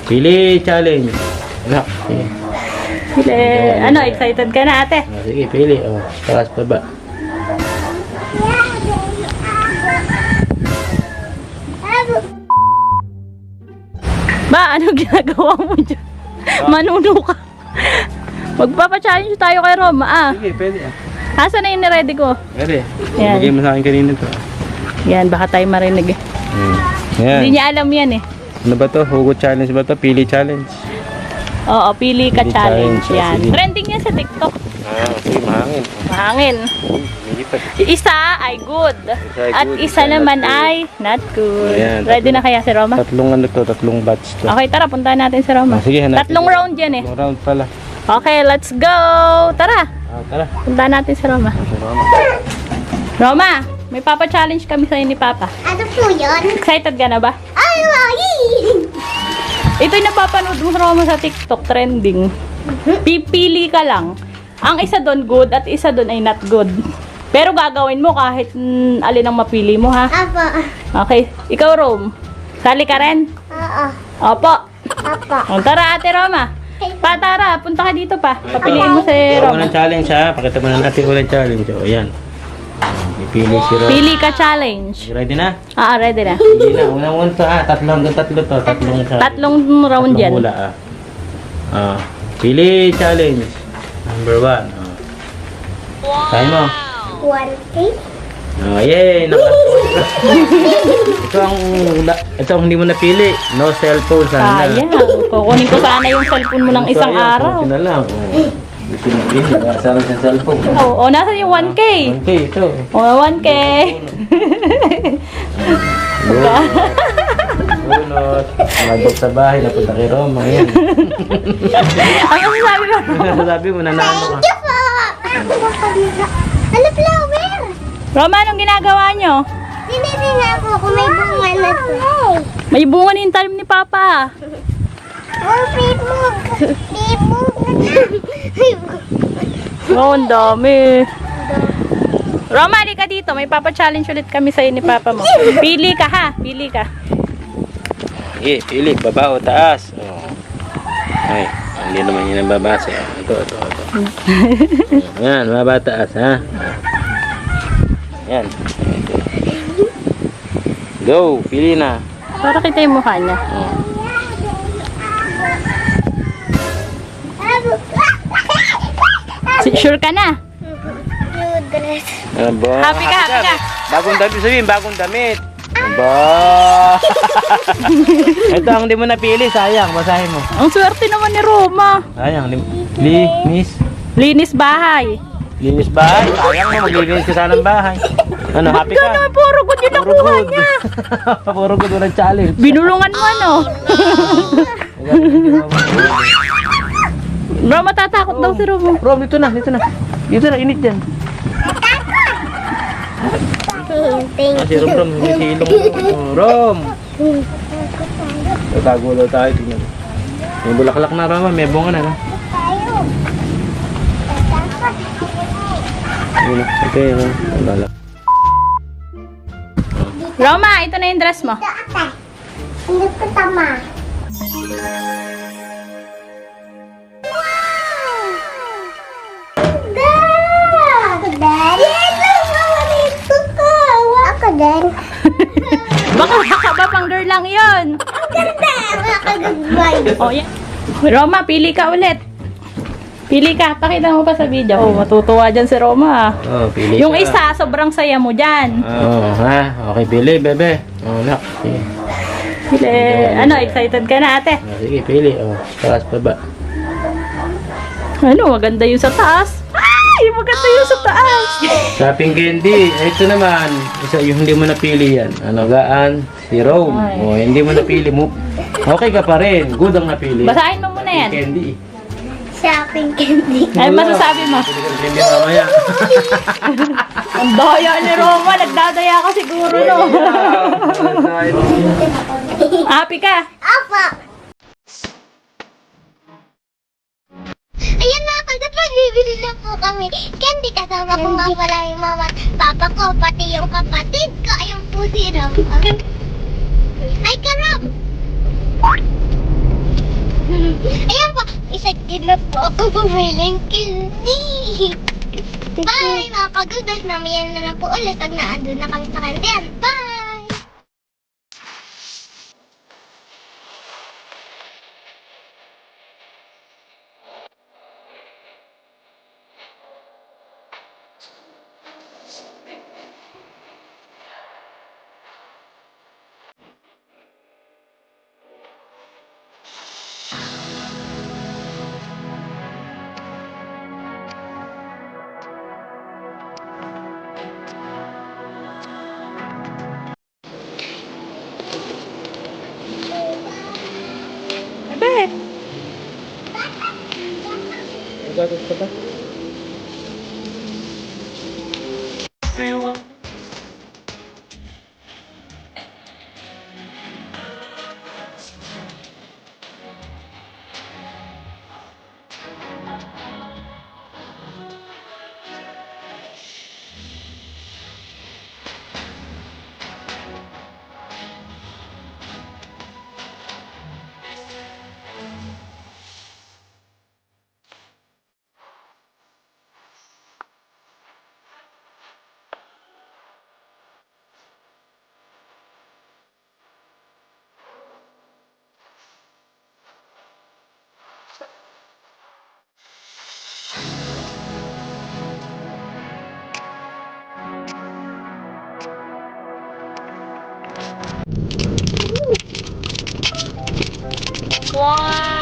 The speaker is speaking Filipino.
Pili challenge. Anak. Sige. Pili. Ano, excited ka na ate? Sige, pili. Taas baba. Ba, ano ginagawa mo dyan? Manuno ka. Magpapa-challenge tayo kay Roma, Sige, pwede Asa na yung ready ko? Pwede. Yan. Bigay mo sa akin kanina to. Yan, baka tayo marinig Yan. Hindi niya alam yan Ano ba to? Hugot challenge ba to? Pili challenge. Oo, pili ka Pili challenge yan. sige. Trending yan sa TikTok. Sige, mahangin. Mahangin. Milipat. Isa ay good. ay At good, isa isa naman not good. ay not good. Ayan, Ready na kaya si Roma? Tatlong batch to. Okay, tara, puntahan natin si Roma. Sige, hanapin. Tatlong round yan Tatlong round pala. Okay, let's go! Tara, Tara. puntahan natin si Roma. Roma, may papa-challenge kami sa'yo ni Papa. Ano po yun? Excited ka na ba? Ay, Ito yung napapanood mo Roma sa TikTok, trending. Pipili ka lang. Ang isa doon good at isa doon ay not good. Pero gagawin mo kahit alin ang mapili mo, ha? Apo. Okay, ikaw Rome. Sali ka rin? Oo. Opo. Apo. O, tara ate Roma. Tara, punta ka dito pa. Papiliin mo si Roma. Unang challenge ha. Pakita mo na natin unang challenge. Ayan. Ipili si Roma. Pili ka challenge. Ready na? Ready na. Hindi na. Unang to ha. Tatlo to. Tatlong round yan. Mula Pili challenge. Number 1. Tayo mo. 1K? Yay! Ito ang hindi mo napili. No cellphone sana. Sayang. Kukunin ko sana yung cellphone mo ng isang araw. Ito na lang. Ito na pili. Sana sa cellphone. Oo, nasa yung 1K? 1K ito. Oo, 1K. Bunot. Magod sa bahay. Napunta kay Roma. Ayan. Ano sabi mo? Sabi mo, nanalo ka. Thank you po! Ano flower? Roma, anong ginagawa nyo? Tinitingnan ko kung may bunga na to. May bunga na yung talim ni Papa. Oh, pipog! Pipog na. Oo, ang dami. Roma, di ka dito. May papa-challenge ulit kami sa'yo ni Papa mo. Pili ka ha. Pili ka. Pili. Baba o taas. Ay, hindi naman yun ang babasa. Ito. Yan, baba taas ha. Yan. Go, pili na. Para kita yung mukha niya. Sure ka na? New dress. Happy ka. Bagong damit, sabihin, bagong damit. Aba. Ito ang hindi mo napili, sayang, basahin mo. Ang swerte naman ni Roma. Sayang, Linis bahay. linis bahay. Sayang mo, maglilinis ka sana ng bahay. Ano, happy ka? Ano, puro good yung nakuha niya. Puro good, walang challenge. Binulungan mo ano? Roma, tatakot daw si Roma. Rom, dito na, init yan. Thank Si Rom, may silong. Rom! Tatago daw tayo, tingnan. May bulaklak na Roma, may bunga na. Okay, wala. Roma, ito na yung dress mo. ate. Hindi ko tama. Ako din. Baka ba pang girl lang yun? Ang ganda! Makakagagway. O yan. Roma, pili ka ulit. Pili ka. Pakita mo pa sa video. Oh, matutuwa dyan si Roma. Pili Yung ka. isa, sobrang saya mo dyan. Okay, pili, bebe. Nak. Sige. Pili. Ano, excited ka na ate? Sige, pili. Taas baba. Ano, maganda yung sa taas. Ay, maganda yung sa taas. Shopping candy. Ito naman. Isa yung hindi mo napili yan. Gaan? Si Rome. Ay. Hindi mo napili mo. Okay ka pa rin. Good ang napili. Basahin mo muna yan. Candy. Shopping candy. Ano masasabi mo? Pili kang candy mamaya. Ang daya ni Roma. Nagdadaya ka siguro, no? Happy ka? Apa! Ayan na, agad magbibili na po kami. Candy kasama ko nga pala yung mama at papa ko, pati yung kapatid ko. Ayun po si Ram. Ay, Karam! Ayan po, excited na po ako bumiling candy. Bye, mga kagudos. Mamaya na lang po ulit pag naandun na kami sa kandiyan. Bye! Ebe! Nagagot ka ba? Wow!